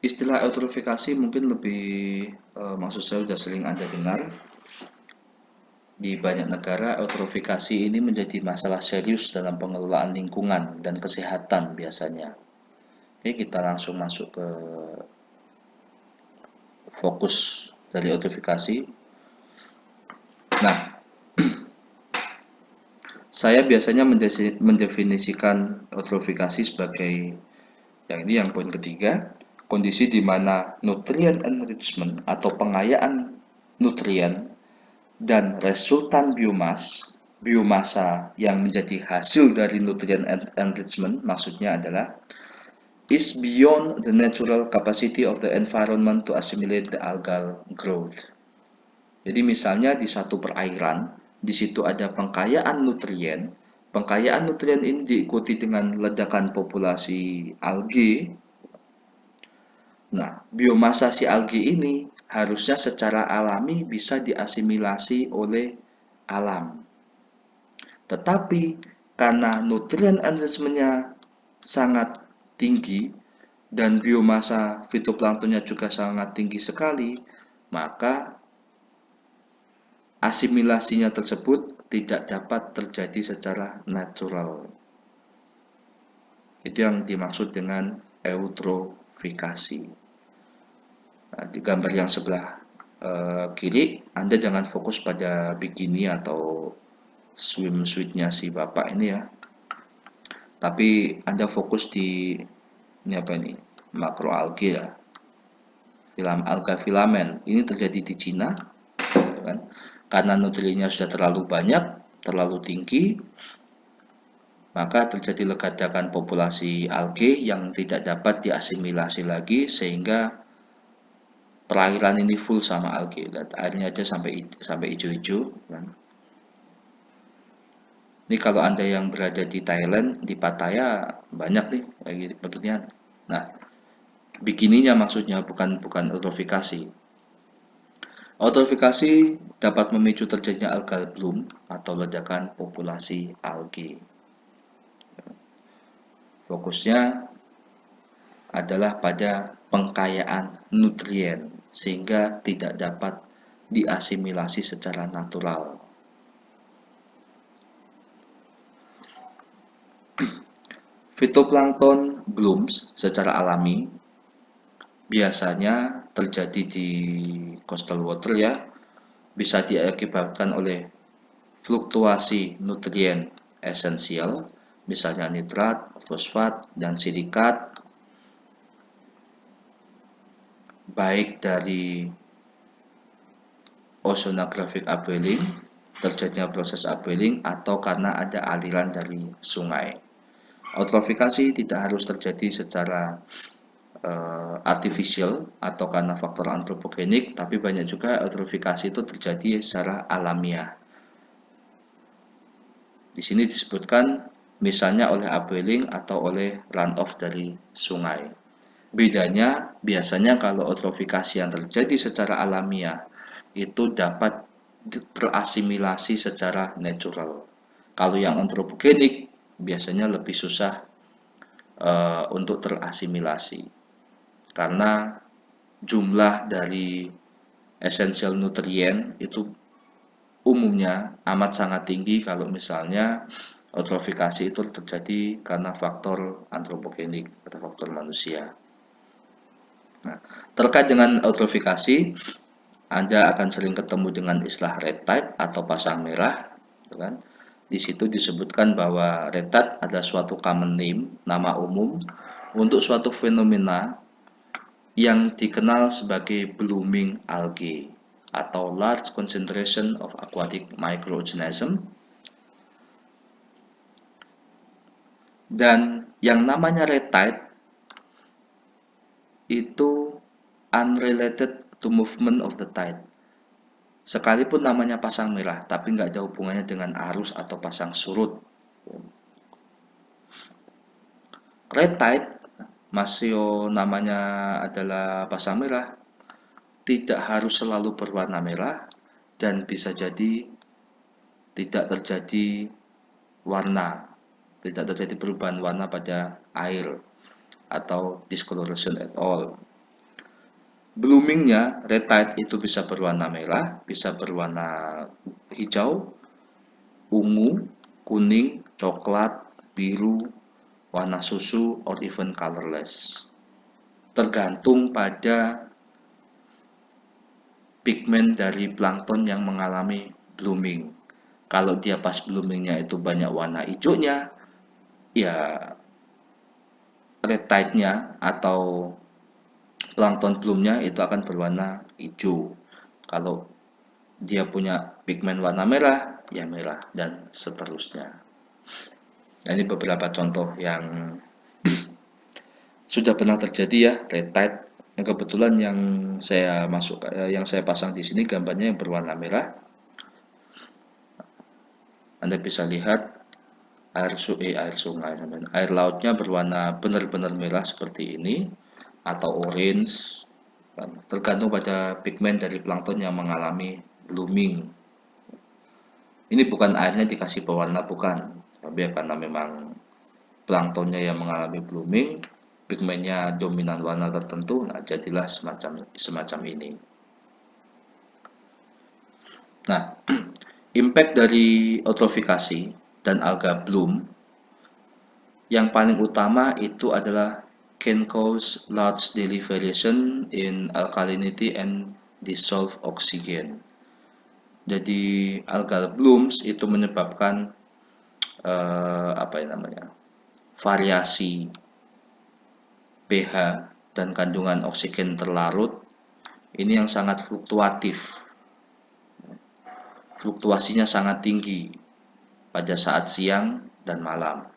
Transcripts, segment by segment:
Istilah eutrofikasi mungkin lebih maksud saya sudah sering Anda dengar. Di banyak negara, eutrofikasi ini menjadi masalah serius dalam pengelolaan lingkungan dan kesehatan biasanya. Oke, kita langsung masuk ke fokus dari eutrofikasi. Nah, saya biasanya mendefinisikan eutrofikasi sebagai yang poin ketiga, kondisi di mana nutrient enrichment atau pengayaan nutrien dan resultan biomasa yang menjadi hasil dari nutrient enrichment maksudnya adalah is beyond the natural capacity of the environment to assimilate the algal growth. Jadi misalnya di satu perairan, di situ ada pengkayaan nutrien. Pengkayaan nutrien ini diikuti dengan ledakan populasi alge. Nah, biomasa si alge ini harusnya secara alami bisa diasimilasi oleh alam. Tetapi karena nutrien enrichment-nya sangat tinggi dan biomasa fitoplanktonnya juga sangat tinggi sekali, maka asimilasinya tersebut tidak dapat terjadi secara natural. Itu yang dimaksud dengan eutrofikasi. Nah, di gambar yang sebelah kiri, Anda jangan fokus pada bikini atau swimsuitnya si bapak ini ya. Tapi Anda fokus di ini apa ini? Makroalge ya. Alga filamen. Ini terjadi di Cina, kan? Karena nutriennya sudah terlalu banyak, terlalu tinggi, maka terjadi ledakan populasi alge yang tidak dapat diasimilasi lagi sehingga perairan ini full sama alge. Airnya aja sampai hijau-hijau, kan? Ini kalau Anda yang berada di Thailand, di Pattaya banyak nih kayak beginian. Nah, bikininya maksudnya bukan eutrofikasi. Eutrofikasi dapat memicu terjadinya algal bloom atau ledakan populasi alge. Fokusnya adalah pada pengkayaan nutrien sehingga tidak dapat diasimilasi secara natural. Fitoplankton blooms secara alami biasanya terjadi di coastal water ya, bisa diakibatkan oleh fluktuasi nutrien esensial, misalnya nitrat, fosfat, dan silikat, baik dari oceanographic upwelling, terjadinya proses upwelling, atau karena ada aliran dari sungai. Eutrofikasi tidak harus terjadi secara artificial atau karena faktor antropogenik, tapi banyak juga eutrofikasi itu terjadi secara alamiah. Di sini disebutkan misalnya oleh upwelling atau oleh runoff dari sungai. Bedanya biasanya kalau eutrofikasi yang terjadi secara alamiah itu dapat terasimilasi secara natural. Kalau yang antropogenik biasanya lebih susah untuk terasimilasi karena jumlah dari esensial nutrien itu umumnya amat sangat tinggi kalau misalnya eutrofikasi itu terjadi karena faktor antropogenik atau faktor manusia. Nah, terkait dengan eutrofikasi, Anda akan sering ketemu dengan istilah red tide atau pasang merah, kan? Di situ disebutkan bahwa red tide adalah suatu common name, nama umum untuk suatu fenomena yang dikenal sebagai blooming algae atau large concentration of aquatic microorganism. Dan yang namanya red tide itu unrelated to movement of the tide. Sekalipun namanya pasang merah, tapi nggak ada hubungannya dengan arus atau pasang surut. Red tide, masih namanya adalah pasang merah, tidak harus selalu berwarna merah dan bisa jadi tidak terjadi perubahan warna pada air atau discoloration at all. bloomingnya red tide itu bisa berwarna merah, bisa berwarna hijau, ungu, kuning, coklat, biru, warna susu, or even colorless. Tergantung pada pigmen dari plankton yang mengalami blooming. Kalau dia pas bloomingnya itu banyak warna hijaunya, ya red tide-nya atau plankton bloomnya itu akan berwarna hijau. Kalau dia punya pigmen warna merah, ya merah, dan seterusnya. Nah, ini beberapa contoh yang sudah pernah terjadi ya, red tide. Yang kebetulan yang saya pasang di sini gambarnya yang berwarna merah. Anda bisa lihat air sungai, air lautnya berwarna benar-benar merah seperti ini atau orange, tergantung pada pigmen dari plankton yang mengalami blooming. Ini bukan airnya dikasih pewarna, bukan, tapi karena memang planktonnya yang mengalami blooming, pigmennya dominan warna tertentu, nah jadilah semacam ini. Nah, impact dari eutrofikasi dan alga bloom yang paling utama itu adalah can cause large daily variation in alkalinity and dissolved oxygen. Jadi algal blooms itu menyebabkan variasi pH dan kandungan oksigen terlarut ini yang sangat fluktuatif. Fluktuasinya sangat tinggi pada saat siang dan malam.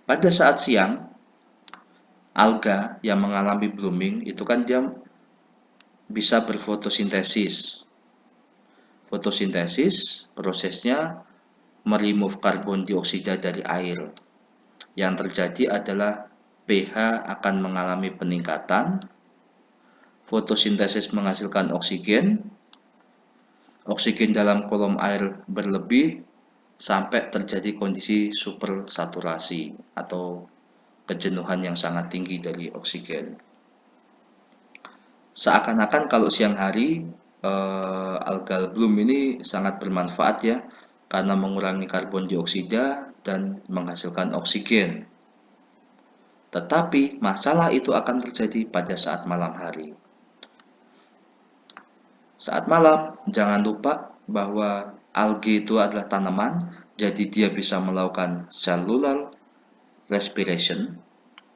Pada saat siang, alga yang mengalami blooming itu kan dia bisa berfotosintesis. Fotosintesis prosesnya meremove karbon dioksida dari air. Yang terjadi adalah pH akan mengalami peningkatan, fotosintesis menghasilkan oksigen, oksigen dalam kolom air berlebih sampai terjadi kondisi supersaturasi atau kejenuhan yang sangat tinggi dari oksigen. Seakan-akan kalau siang hari algal bloom ini sangat bermanfaat ya, karena mengurangi karbon dioksida dan menghasilkan oksigen. Tetapi masalah itu akan terjadi pada saat malam hari. Saat malam, jangan lupa bahwa algae itu adalah tanaman, jadi dia bisa melakukan cellular respiration,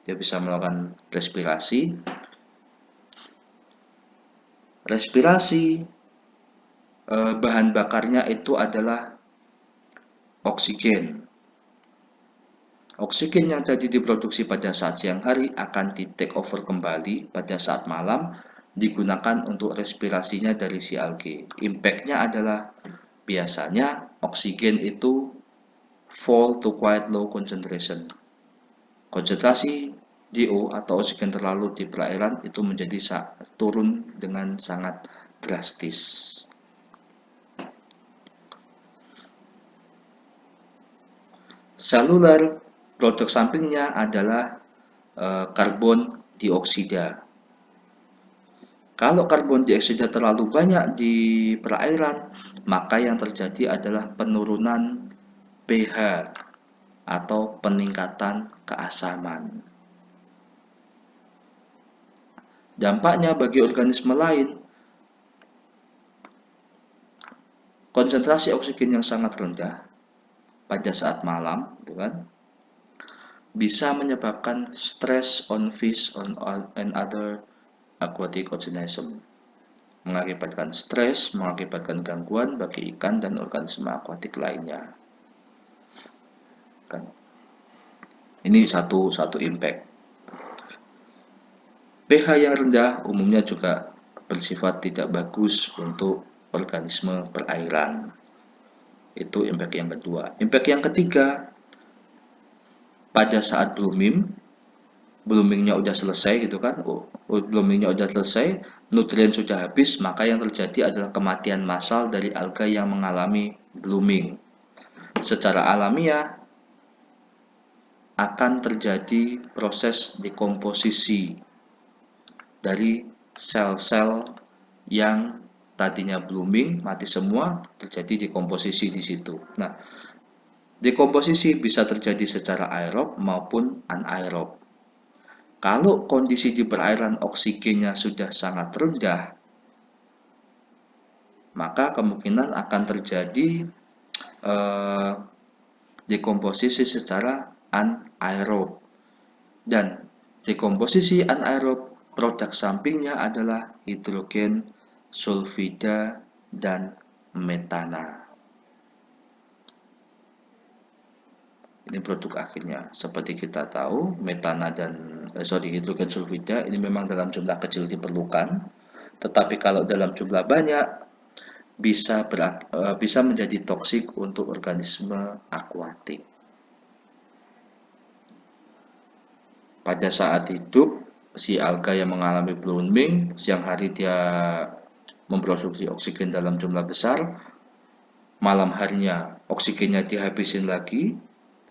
dia bisa melakukan respirasi. Respirasi bahan bakarnya itu adalah oksigen. Oksigen yang tadi diproduksi pada saat siang hari akan di take over kembali pada saat malam, digunakan untuk respirasinya dari si algae. Impact-nya adalah biasanya oksigen itu fall to quite low concentration. Konsentrasi DO atau oksigen terlalu di perairan itu menjadi turun dengan sangat drastis. Seluler produk sampingnya adalah karbon dioksida. Kalau karbon dioksida terlalu banyak di perairan, maka yang terjadi adalah penurunan pH atau peningkatan keasaman. Dampaknya bagi organisme lain, konsentrasi oksigen yang sangat rendah pada saat malam, bisa menyebabkan stress on fish and other aquatic organism, mengakibatkan stres, mengakibatkan gangguan bagi ikan dan organisme akuatik lainnya. Ini satu impact. pH yang rendah umumnya juga bersifat tidak bagus untuk organisme perairan. Itu impact yang kedua. Impact yang ketiga, pada saat bloomingnya udah selesai gitu kan, bloomingnya udah selesai, nutrien sudah habis, maka yang terjadi adalah kematian massal dari alga yang mengalami blooming. Secara alamiah akan terjadi proses dekomposisi dari sel-sel yang tadinya blooming mati semua, terjadi dekomposisi di situ. Nah, dekomposisi bisa terjadi secara aerob maupun anaerob. Kalau kondisi di perairan oksigennya sudah sangat rendah, maka kemungkinan akan terjadi dekomposisi secara anaerob. Dan dekomposisi anaerob, produk sampingnya adalah hidrogen sulfida dan metana. Ini produk akhirnya. Seperti kita tahu, metana dan hidrogen sulfida ini memang dalam jumlah kecil diperlukan, tetapi kalau dalam jumlah banyak bisa menjadi toksik untuk organisme akuatik. Pada saat hidup, si alga yang mengalami blooming, siang hari dia memproduksi oksigen dalam jumlah besar, malam harinya oksigennya dihabisin lagi,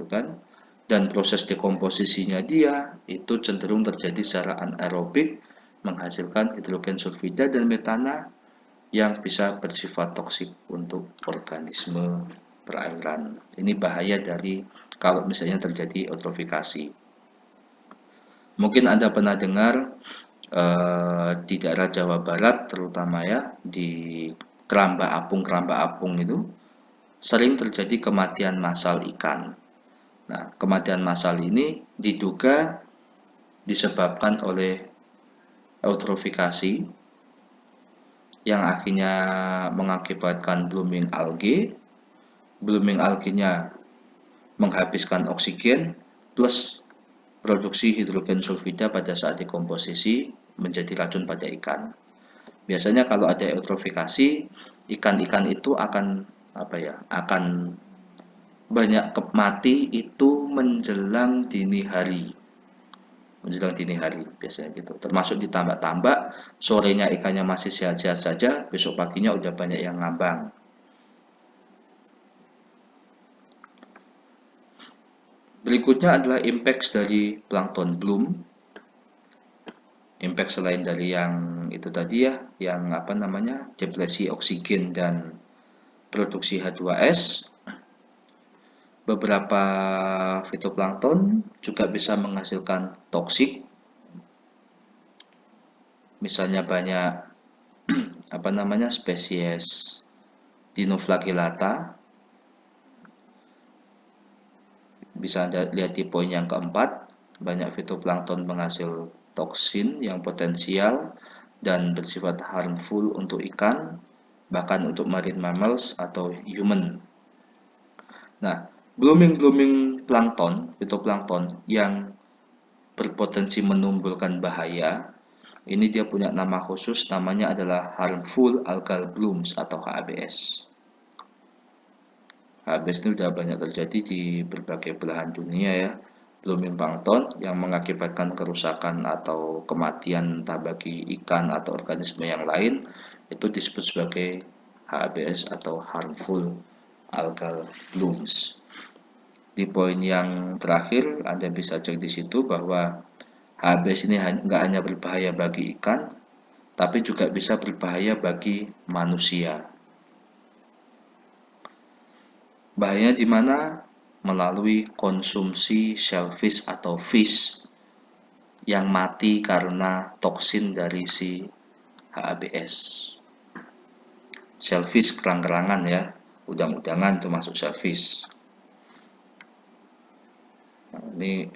kan? Dan proses dekomposisinya dia itu cenderung terjadi secara anaerobik, menghasilkan hidrogen sulfida dan metana yang bisa bersifat toksik untuk organisme perairan. Ini bahaya dari kalau misalnya terjadi eutrofikasi. Mungkin Anda pernah dengar di daerah Jawa Barat terutama ya, di keramba apung itu sering terjadi kematian massal ikan. Nah, kematian massal ini diduga disebabkan oleh eutrofikasi yang akhirnya mengakibatkan blooming algae. Blooming algae-nya menghabiskan oksigen plus produksi hidrogen sulfida pada saat dekomposisi menjadi racun pada ikan. Biasanya kalau ada eutrofikasi, ikan-ikan itu akan banyak mati itu menjelang dini hari biasanya gitu. Termasuk di tambak-tambak, sorenya ikannya masih sehat-sehat saja, besok paginya udah banyak yang ngambang. Berikutnya adalah impact dari plankton bloom. Impact selain dari yang itu tadi ya, yang depresi oksigen dan produksi H2S. Beberapa fitoplankton juga bisa menghasilkan toksik. Misalnya banyak spesies Dinoflagellata. Bisa Anda lihat di poin yang keempat, banyak fitoplankton menghasil toksin yang potensial dan bersifat harmful untuk ikan, bahkan untuk marine mammals atau human. Nah, blooming plankton, fitoplankton yang berpotensi menimbulkan bahaya, ini dia punya nama khusus, namanya adalah harmful algal blooms atau HABS. HABS ini sudah banyak terjadi di berbagai belahan dunia ya. Blooming plankton yang mengakibatkan kerusakan atau kematian entah bagi ikan atau organisme yang lain, itu disebut sebagai HABS atau harmful algal blooms. Di poin yang terakhir, Anda bisa cek di situ bahwa HABS ini nggak hanya berbahaya bagi ikan, tapi juga bisa berbahaya bagi manusia. Bahayanya di mana? Melalui konsumsi shellfish atau fish yang mati karena toksin dari si HABS. Shellfish kerang-kerangan ya, udang-udangan itu masuk shellfish. Ini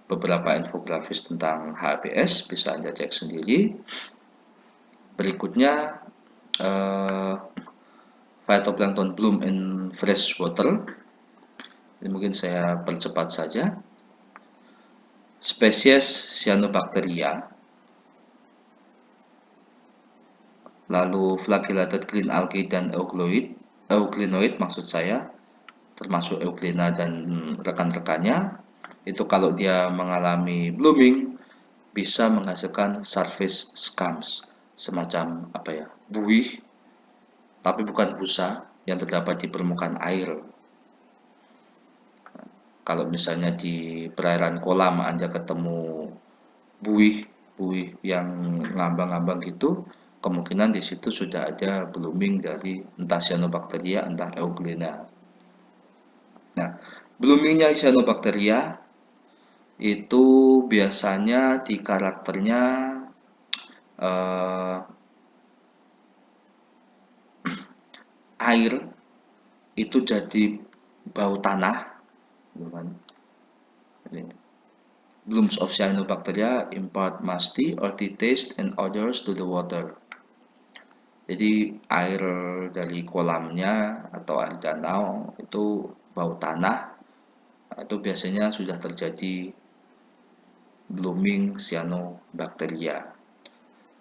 beberapa infografis tentang HABS, bisa Anda cek sendiri. Berikutnya, phytoplankton bloom in fresh water. Ini mungkin saya percepat saja. Spesies Cyanobacteria, lalu flagellated green algae dan euglenoid maksud saya, termasuk euglena dan rekan-rekannya. Itu kalau dia mengalami blooming bisa menghasilkan surface scums, semacam buih, tapi bukan busa yang terdapat di permukaan air. Kalau misalnya di perairan kolam Anda ketemu buih buih yang ngambang-ngambang gitu, kemungkinan di situ sudah ada blooming dari entah cyanobacteria entah euglena. Nah, bloomingnya cyanobacteria itu biasanya di karakternya eh, air itu jadi bau tanah, bukan? Blooms of cyanobacteria impart musty, earthy taste and odors to the water. Jadi air dari kolamnya atau air danau itu bau tanah, itu biasanya sudah terjadi blooming cyanobacteria.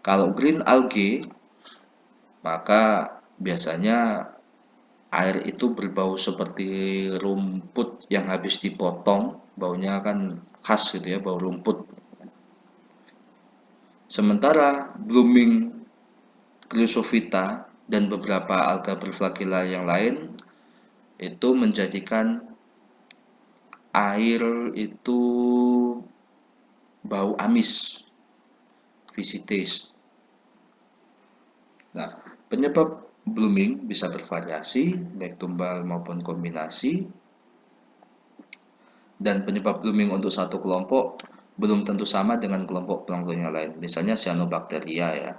Kalau green algae, maka biasanya air itu berbau seperti rumput yang habis dipotong, baunya kan khas gitu ya, bau rumput. Sementara blooming Chrysophyta dan beberapa alga berflagella yang lain itu menjadikan air itu bau amis, fishy taste. Nah, penyebab blooming bisa bervariasi, baik tumbal maupun kombinasi. Dan penyebab blooming untuk satu kelompok belum tentu sama dengan kelompok plankton yang lain. Misalnya cyanobacteria ya.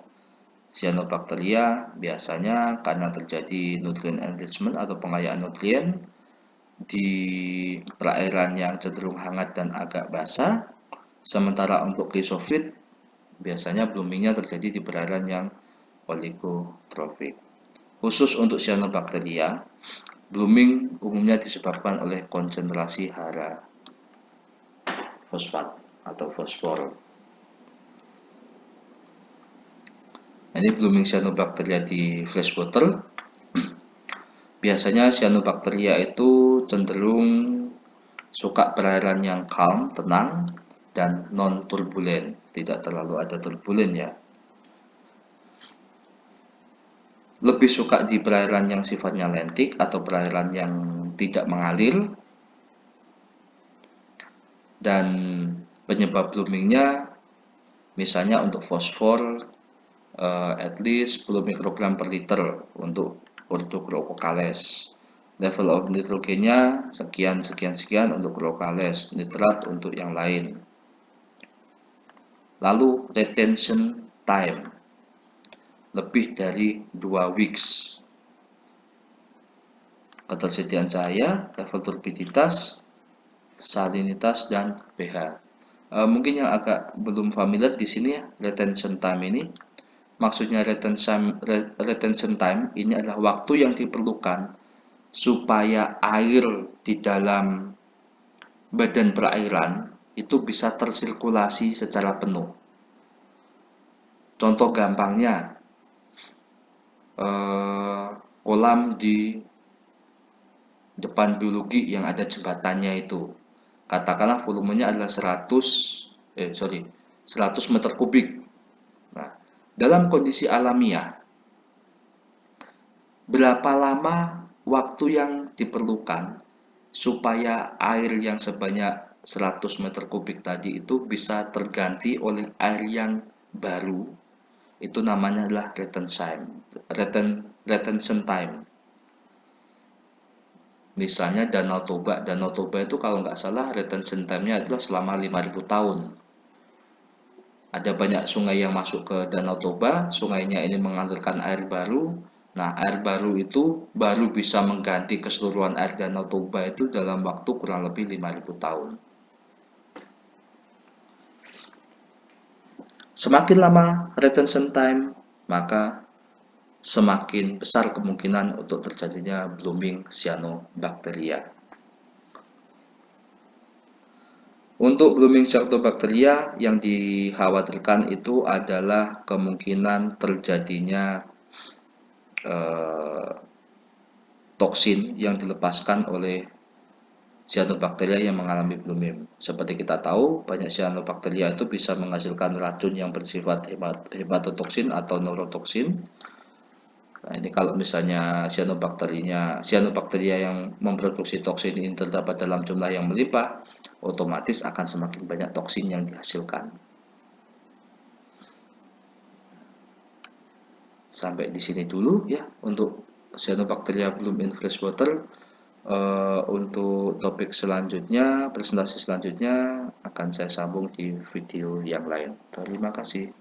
Cyanobacteria biasanya karena terjadi nutrient enrichment atau pengayaan nutrien di perairan yang cenderung hangat dan agak basah. Sementara untuk chrysophyt biasanya bloomingnya terjadi di perairan yang oligotrofik. Khusus untuk cyanobacteria, blooming umumnya disebabkan oleh konsentrasi hara fosfat atau fosfor. Ini blooming cyanobacteria di freshwater. Biasanya cyanobacteria itu cenderung suka perairan yang calm, tenang, dan non-turbulen. Tidak terlalu ada turbulen ya. Lebih suka di perairan yang sifatnya lentik atau perairan yang tidak mengalir. Dan penyebab bloomingnya misalnya untuk fosfor at least 10 mikrogram per liter untuk Rhodochrocales. Level of nitrogennya sekian untuk Rhodochrocales, nitrat untuk yang lain. Lalu retention time lebih dari 2 weeks. Ketersediaan cahaya, level turbiditas, salinitas, dan pH. Mungkin yang agak belum familiar di sini ya, retention time ini. Maksudnya retention time ini adalah waktu yang diperlukan supaya air di dalam badan perairan itu bisa tersirkulasi secara penuh. Contoh gampangnya, kolam di depan biologi yang ada jembatannya itu, katakanlah volumenya adalah 100 meter kubik. Nah, dalam kondisi alamiah, berapa lama waktu yang diperlukan supaya air yang sebanyak 100 meter kubik tadi itu bisa terganti oleh air yang baru? Itu namanya adalah retention time. Misalnya Danau Toba itu kalau nggak salah retention time-nya adalah selama 5.000 tahun. Ada banyak sungai yang masuk ke Danau Toba, sungainya ini mengalirkan air baru. Nah, air baru itu baru bisa mengganti keseluruhan air Danau Toba itu dalam waktu kurang lebih 5.000 tahun. Semakin lama retention time, maka semakin besar kemungkinan untuk terjadinya blooming cyanobacteria. Untuk blooming cyanobacteria yang dikhawatirkan itu adalah kemungkinan terjadinya toksin yang dilepaskan oleh cyanobacteria yang mengalami blooming. Seperti kita tahu, banyak cyanobacteria itu bisa menghasilkan racun yang bersifat hepatotoksin atau neurotoksin. Nah, ini kalau misalnya cyanobacteria yang memproduksi toksin ini terdapat dalam jumlah yang melimpah, otomatis akan semakin banyak toksin yang dihasilkan. Sampai di sini dulu ya untuk Cyanobacteria bloom in freshwater. Untuk topik selanjutnya, presentasi selanjutnya akan saya sambung di video yang lain. Terima kasih.